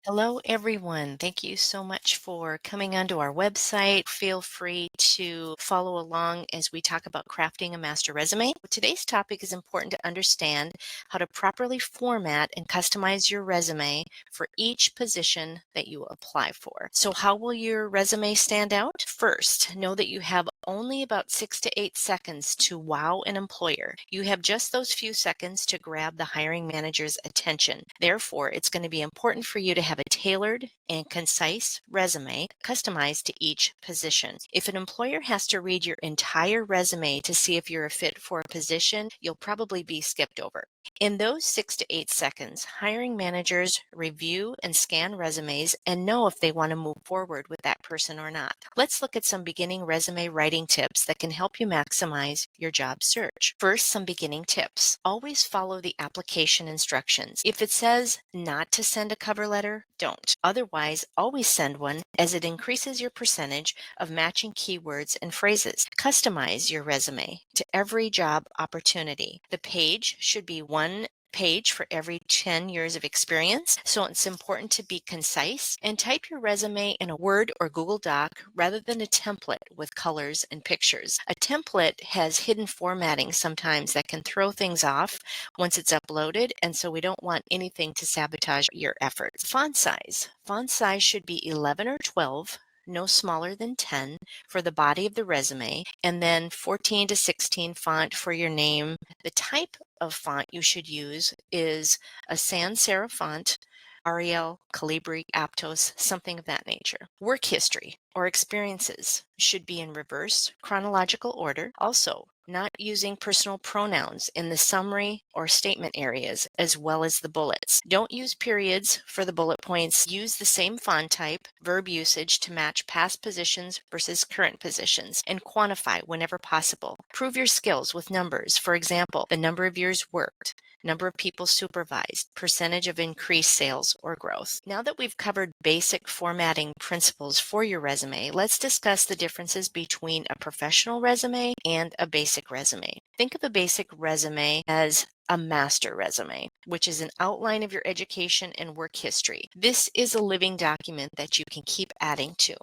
Hello, everyone. Thank you so much for coming onto our website. Feel free to follow along as we talk about crafting a master resume. Today's topic is important to understand how to properly format and customize your resume for each position that you apply for. So, how will your resume stand out? First, know that you have only about 6 to 8 seconds to wow an employer. You have just those few seconds to grab the hiring manager's attention. Therefore, it's going to be important for you to have a tailored and concise resume customized to each position. If an employer has to read your entire resume to see if you're a fit for a position, you'll probably be skipped over. In those 6 to 8 seconds, hiring managers review and scan resumes and know if they want to move forward with that person or not. Let's look at some beginning resume writing tips that can help you maximize your job search. First, some beginning tips. Always follow the application instructions. If it says not to send a cover letter, don't. Otherwise, always send one as it increases your percentage of matching keywords and phrases. Customize your resume to every job opportunity. The page should be one page for every 10 years of experience. So it's important to be concise and type your resume in a Word or Google Doc rather than a template with colors and pictures. A template has hidden formatting sometimes that can throw things off once it's uploaded, and so we don't want anything to sabotage your efforts. Font size. Font size should be 11 or 12, no smaller than 10 for the body of the resume, and then 14 to 16 font for your name. The type of font you should use is a sans serif font, Arial, Calibri, Aptos, something of that nature. Work history or experiences should be in reverse chronological order. Also, not using personal pronouns in the summary or statement areas as well as the bullets. Don't use periods for the bullet points. Use the same font type, verb usage to match past positions versus current positions, and quantify whenever possible. Prove your skills with numbers. For example, the number of years worked, number of people supervised, percentage of increased sales or growth. Now that we've covered basic formatting principles for your resume, let's discuss the differences between a professional resume and a basic resume. Think of a basic resume as a master resume, which is an outline of your education and work history. This is a living document that you can keep adding to.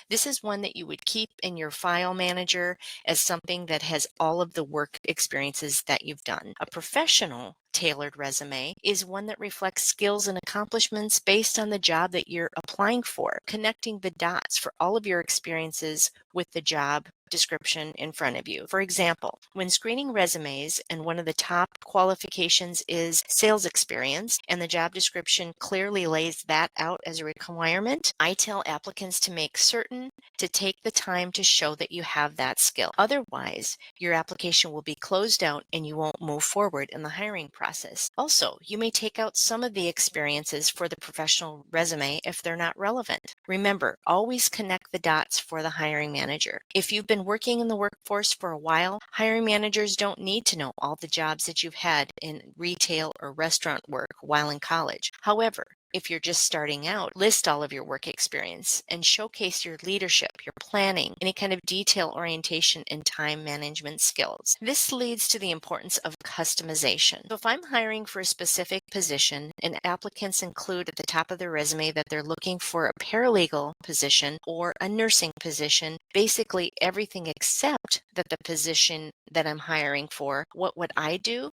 This is one that you would keep in your file manager as something that has all of the work experiences that you've done. A professional tailored resume is one that reflects skills and accomplishments based on the job that you're applying for, connecting the dots for all of your experiences with the job description in front of you. For example, when screening resumes and one of the top qualifications is sales experience and the job description clearly lays that out as a requirement, I tell applicants to make certain to take the time to show that you have that skill. Otherwise, your application will be closed out and you won't move forward in the hiring process. Also, you may take out some of the experiences for the professional resume if they're not relevant. Remember, always connect the dots for the hiring manager. If you've been working in the workforce for a while, hiring managers don't need to know all the jobs that you've had in retail or restaurant work while in college. However, if you're just starting out, list all of your work experience and showcase your leadership, your planning, any kind of detail orientation and time management skills. This leads to the importance of customization. So if I'm hiring for a specific position and applicants include at the top of their resume that they're looking for a paralegal position or a nursing position, basically everything except that the position that I'm hiring for, what would I do?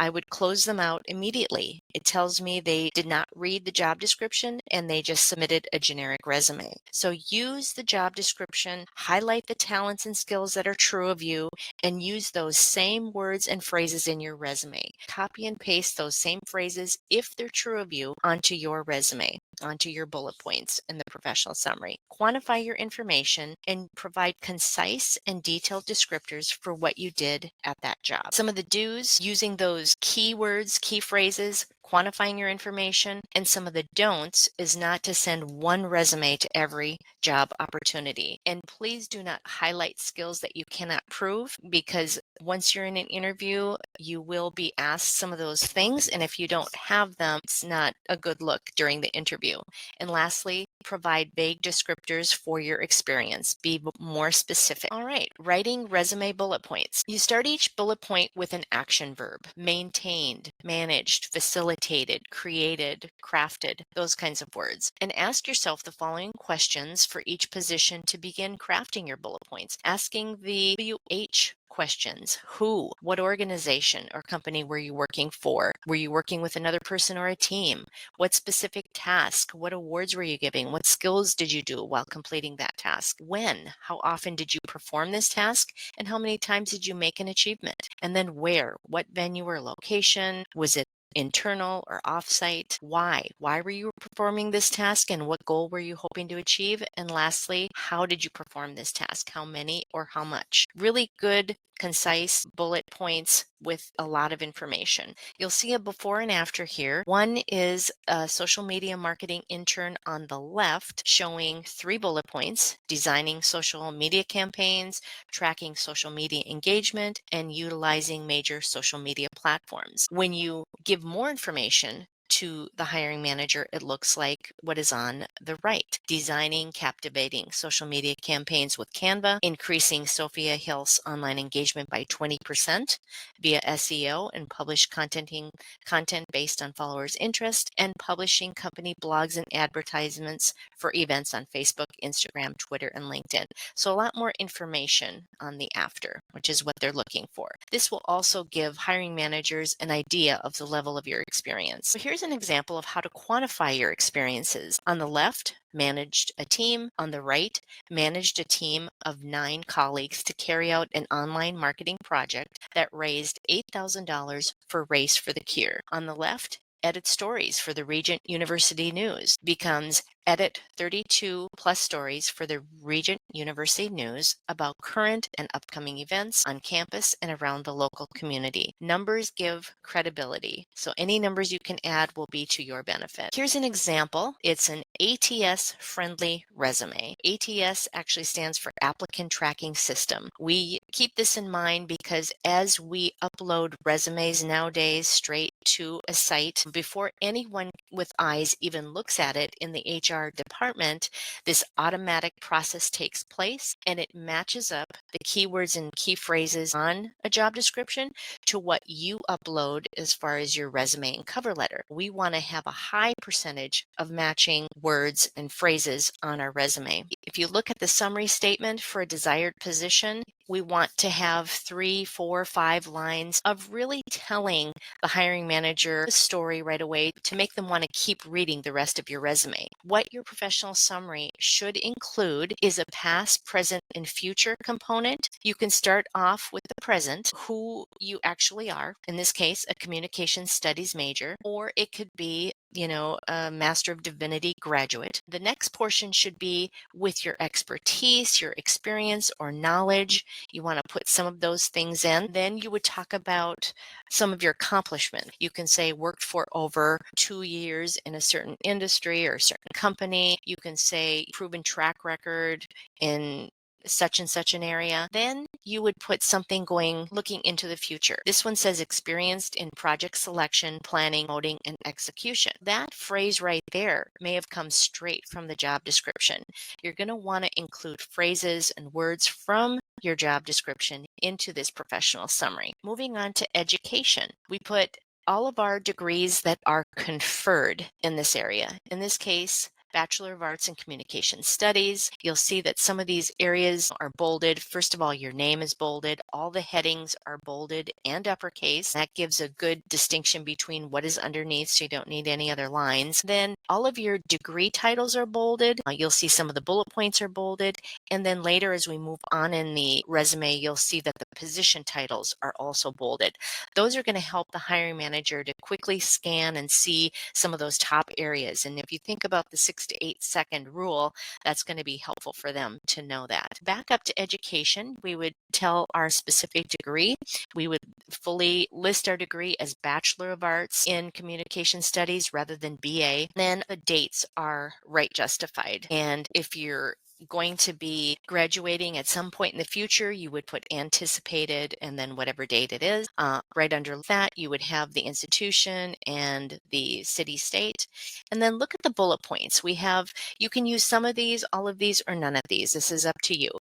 I would close them out immediately. It tells me they did not read the job description and they just submitted a generic resume. So use the job description, highlight the talents and skills that are true of you, and use those same words and phrases in your resume. Copy and paste those same phrases, if they're true of you, onto your resume, onto your bullet points in the professional summary. Quantify your information and provide concise and detailed descriptors for what you did at that job. Some of the do's: using those keywords, key phrases, quantifying your information, and some of the don'ts is not to send one resume to every job opportunity. And please do not highlight skills that you cannot prove, because once you're in an interview, you will be asked some of those things. And if you don't have them, it's not a good look during the interview. And lastly, provide vague descriptors for your experience. Be more specific. All right, writing resume bullet points. You start each bullet point with an action verb: maintained, managed, facilitated, facilitated, created, crafted, those kinds of words. And ask yourself the following questions for each position to begin crafting your bullet points. Asking the WH questions. Who? What organization or company were you working for? Were you working with another person or a team? What specific task? What awards were you giving? What skills did you do while completing that task? When? How often did you perform this task? And how many times did you make an achievement? And then where? What venue or location? Was it internal or offsite? Why? Why were you performing this task and what goal were you hoping to achieve? And lastly, how did you perform this task? How many or how much? Really good, concise bullet points with a lot of information. You'll see a before and after here. One is a social media marketing intern on the left showing 3 bullet points: designing social media campaigns, tracking social media engagement, and utilizing major social media platforms. When you give more information to the hiring manager, it looks like what is on the right: designing captivating social media campaigns with Canva, increasing Sophia Hill's online engagement by 20% via SEO and publish content based on followers' interest, and publishing company blogs and advertisements for events on Facebook, Instagram, Twitter, and LinkedIn. So a lot more information on the after, which is what they're looking for. This will also give hiring managers an idea of the level of your experience. So here's an example of how to quantify your experiences. On the left, managed a team. On the right, managed a team of 9 colleagues to carry out an online marketing project that raised $8,000 for Race for the Cure. On the left, edit stories for the Regent University News becomes edit 32 plus stories for the Regent University News about current and upcoming events on campus and around the local community. Numbers give credibility, so any numbers you can add will be to your benefit. Here's an example. It's an ATS-Friendly Resume. ATS actually stands for Applicant Tracking System. We keep this in mind because as we upload resumes nowadays straight to a site, before anyone with eyes even looks at it in the HR department, this automatic process takes place and it matches up the keywords and key phrases on a job description to what you upload as far as your resume and cover letter. We want to have a high percentage of matching words and phrases on our resume. If you look at the summary statement for a desired position, we want to have 3, 4, 5 lines of really telling the hiring manager the story right away to make them want to keep reading the rest of your resume. What your professional summary should include is a past, present, and future component. You can start off with the present, who you actually are, in this case, a communication studies major, or it could be a Master of Divinity graduate. The next portion should be with your expertise, your experience, or knowledge. You want to put some of those things in. Then you would talk about some of your accomplishment. You can say worked for over 2 years in a certain industry or a certain company. You can say proven track record in such and such an area. Then you would put something looking into the future. This one says experienced in project selection, planning, coding, and execution. That phrase right there may have come straight from the job description. You're going to want to include phrases and words from your job description into this professional summary. Moving on to education, we put all of our degrees that are conferred in this area. In this case, Bachelor of Arts in Communication Studies. You'll see that some of these areas are bolded. First of all, your name is bolded. All the headings are bolded and uppercase. That gives a good distinction between what is underneath, so you don't need any other lines. Then all of your degree titles are bolded. You'll see some of the bullet points are bolded. And then later, as we move on in the resume, you'll see that the position titles are also bolded. Those are going to help the hiring manager to quickly scan and see some of those top areas. And if you think about the 6 to 8 second rule, that's going to be helpful for them to know that. Back up to education, we would tell our specific degree. We would fully list our degree as Bachelor of Arts in Communication Studies rather than BA. Then the dates are right justified. And if you're going to be graduating at some point in the future, you would put anticipated and then whatever date it is. Right under that, you would have the institution and the city, state. And then look at the bullet points. You can use some of these, all of these, or none of these. This is up to you.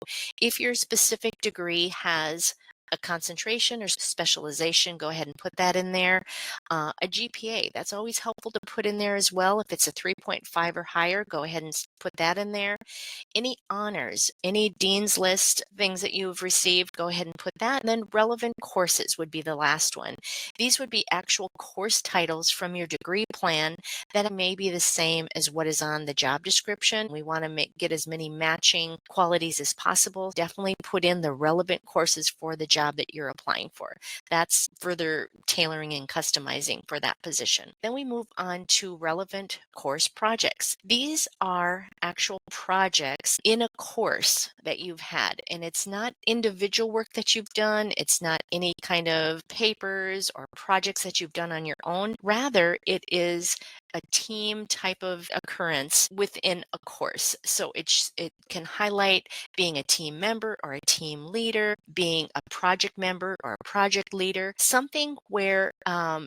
If your specific degree has A concentration or specialization, go ahead and put that in there. A GPA, that's always helpful to put in there as well. If it's a 3.5 or higher, go ahead and put that in there. Any honors, any dean's list things that you've received, go ahead and put that. And then relevant courses would be the last one. These would be actual course titles from your degree plan that may be the same as what is on the job description. We want to get as many matching qualities as possible. Definitely put in the relevant courses for the job that you're applying for. That's further tailoring and customizing for that position. Then we move on to relevant course projects. These are actual projects in a course that you've had, and it's not individual work that you've done. It's not any kind of papers or projects that you've done on your own. Rather, it is a team type of occurrence within a course. So it can highlight being a team member or a team leader, being a project member or a project leader, something where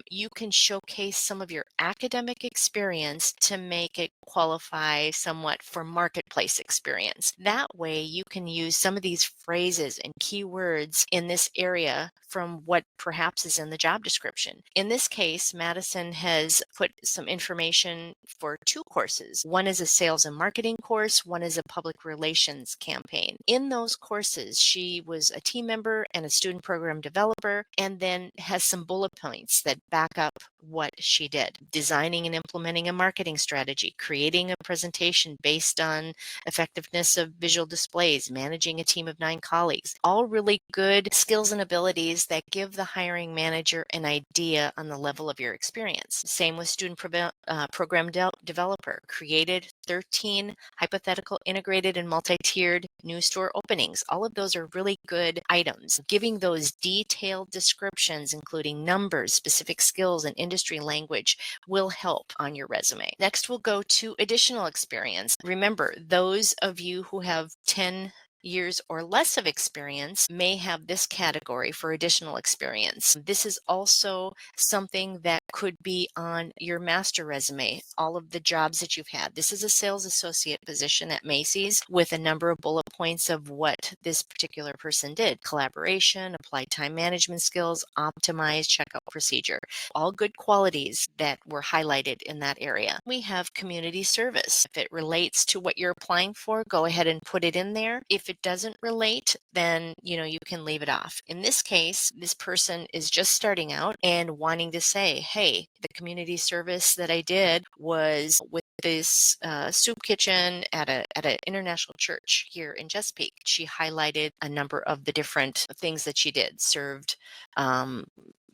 you can showcase some of your academic experience to make it qualify somewhat for marketplace experience. That way you can use some of these phrases and keywords in this area from what perhaps is in the job description. In this case, Madison has put some information for two courses. One is a sales and marketing course, one is a public relations campaign. In those courses, she was a team member and a student program developer, and then has some bullet points that back up what she did. Designing and implementing a marketing strategy, creating a presentation based on effectiveness of visual displays, managing a team of 9 colleagues. All really good skills and abilities that give the hiring manager an idea on the level of your experience. Same with student program developer. Created 13 hypothetical integrated and multi-tiered new store openings. All of those are really good items. Giving those detailed descriptions, including numbers, specific skills, and industry language, will help on your resume. Next, we'll go to additional experience. Remember, those of you who have 10 years or less of experience may have this category for additional experience. This is also something that could be on your master resume, all of the jobs that you've had. This is a sales associate position at Macy's with a number of bullet points of what this particular person did. Collaboration, applied time management skills, optimized checkout procedure. All good qualities that were highlighted in that area. We have community service. If it relates to what you're applying for, go ahead and put it in there. If it doesn't relate, then you can leave it off. In this case, this person is just starting out and wanting to say, hey, the community service that I did was with this soup kitchen at an international church here in Chesapeake. She highlighted a number of the different things that she did. Served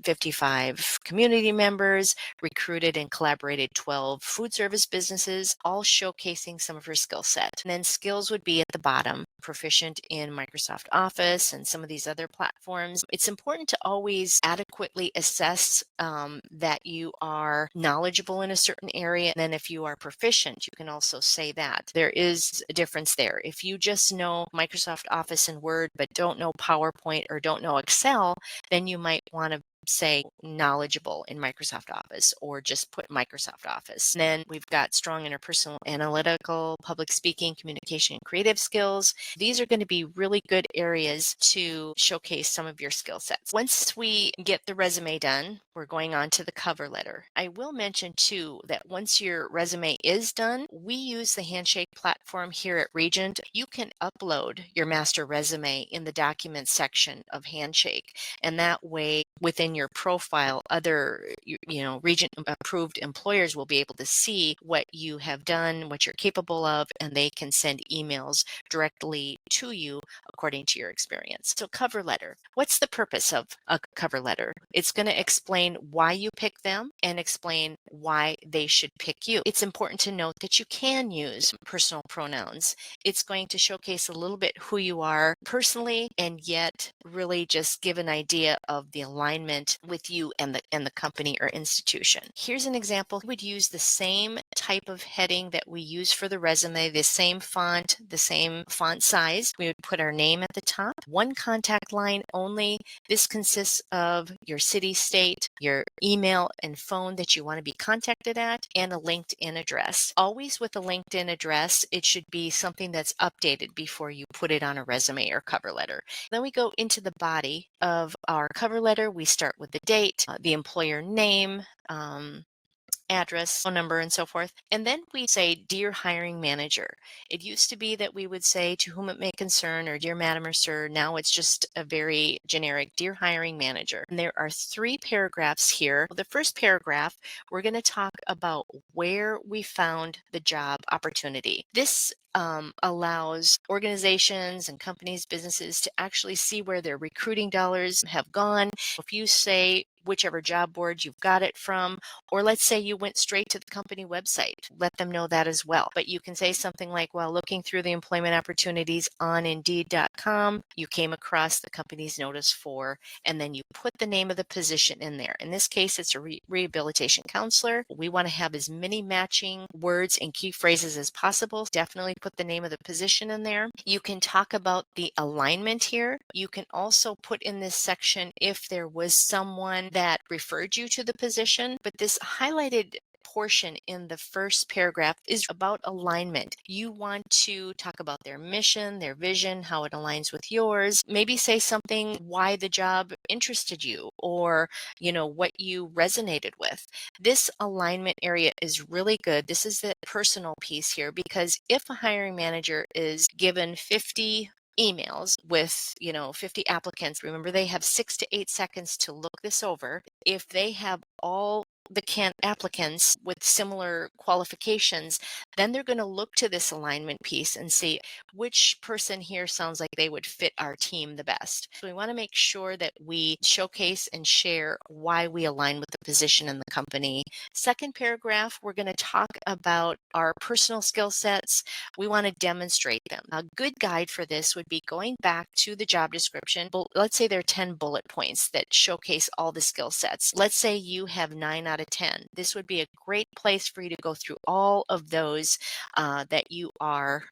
55 community members, recruited and collaborated 12 food service businesses, all showcasing some of her skill set. And then skills would be at the bottom, proficient in Microsoft Office and some of these other platforms. It's important to always adequately assess that you are knowledgeable in a certain area. And then if you are proficient, you can also say that. There is a difference there. If you just know Microsoft Office and Word, but don't know PowerPoint or don't know Excel, then you might want to say knowledgeable in Microsoft Office or just put Microsoft Office. And then we've got strong interpersonal, analytical, public speaking, communication, and creative skills. These are going to be really good areas to showcase some of your skill sets. Once we get the resume done, we're going on to the cover letter. I will mention too that once your resume is done, we use the Handshake platform here at Regent. You can upload your master resume in the documents section of Handshake, and that way within your profile, other Regent approved employers will be able to see what you have done, what you're capable of, and they can send emails directly to you according to your experience. So cover letter. What's the purpose of a cover letter? It's going to explain why you pick them and explain why they should pick you. It's important to note that you can use personal pronouns. It's going to showcase a little bit who you are personally and yet really just give an idea of the alignment alignment with you and the company or institution. Here's an example. We would use the same type of heading that we use for the resume, the same font size. We would put our name at the top, one contact line only. This consists of your city, state, your email and phone that you want to be contacted at, and a LinkedIn address. Always with a LinkedIn address, it should be something that's updated before you put it on a resume or cover letter. Then we go into the body of our cover letter. We start with the date, the employer name, address, phone number, and so forth. And then we say, Dear Hiring Manager. It used to be that we would say, To whom it may concern, or Dear Madam or Sir. Now it's just a very generic, Dear Hiring Manager. And there are 3 paragraphs here. The first paragraph, we're going to talk about where we found the job opportunity. This allows organizations and companies, businesses to actually see where their recruiting dollars have gone. If you say whichever job board you've got it from, or let's say you went straight to the company website, let them know that as well. But you can say something like, while looking through the employment opportunities on Indeed.com, you came across the company's notice for, and then you put the name of the position in there. In this case, it's a rehabilitation counselor. We want to have as many matching words and key phrases as possible. Definitely put the name of the position in there. You can talk about the alignment here. You can also put in this section if there was someone that referred you to the position, but this highlighted portion in the first paragraph is about alignment. You want to talk about their mission, their vision, how it aligns with yours. Maybe say something why the job interested you, or what you resonated with. This alignment area is really good. This is the personal piece here, because if a hiring manager is given 50 emails with 50 applicants, remember they have 6 to 8 seconds to look this over. If they have all the applicants with similar qualifications, then they're going to look to this alignment piece and see which person here sounds like they would fit our team the best. So we want to make sure that we showcase and share why we align with the position in the company. Second paragraph, we're going to talk about our personal skill sets. We want to demonstrate them. A good guide for this would be going back to the job description. Let's say there are 10 bullet points that showcase all the skill sets. Let's say you have 9 out of 10. This would be a great place for you to go through all of those that you are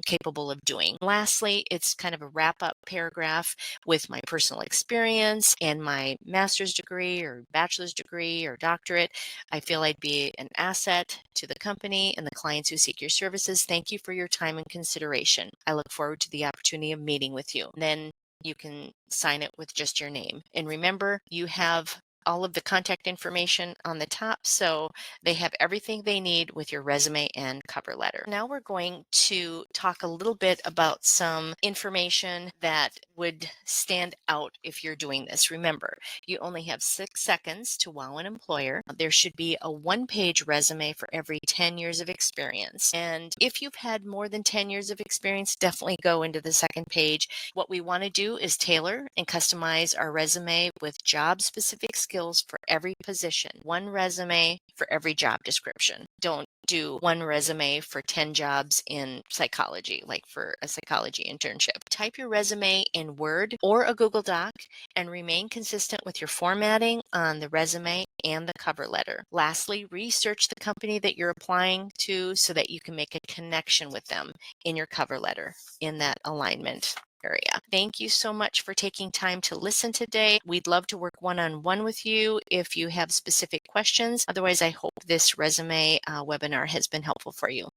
capable of doing. Lastly, it's kind of a wrap-up paragraph with my personal experience and my master's degree or bachelor's degree or doctorate. I feel I'd be an asset to the company and the clients who seek your services. Thank you for your time and consideration. I look forward to the opportunity of meeting with you. And then you can sign it with just your name. And remember, you have all of the contact information on the top, so they have everything they need with your resume and cover letter. Now we're going to talk a little bit about some information that would stand out if you're doing this. Remember, you only have 6 seconds to wow an employer. There should be a 1-page resume for every 10 years of experience. And if you've had more than 10 years of experience, definitely go into the second page. What we want to do is tailor and customize our resume with job-specific skills for every position. 1 resume for every job description. Don't do 1 resume for 10 jobs in psychology, like for a psychology internship. Type your resume in Word or a Google Doc and remain consistent with your formatting on the resume and the cover letter. Lastly, research the company that you're applying to so that you can make a connection with them in your cover letter in that alignment area. Thank you so much for taking time to listen today. We'd love to work one-on-one with you if you have specific questions. Otherwise, I hope this resume webinar has been helpful for you.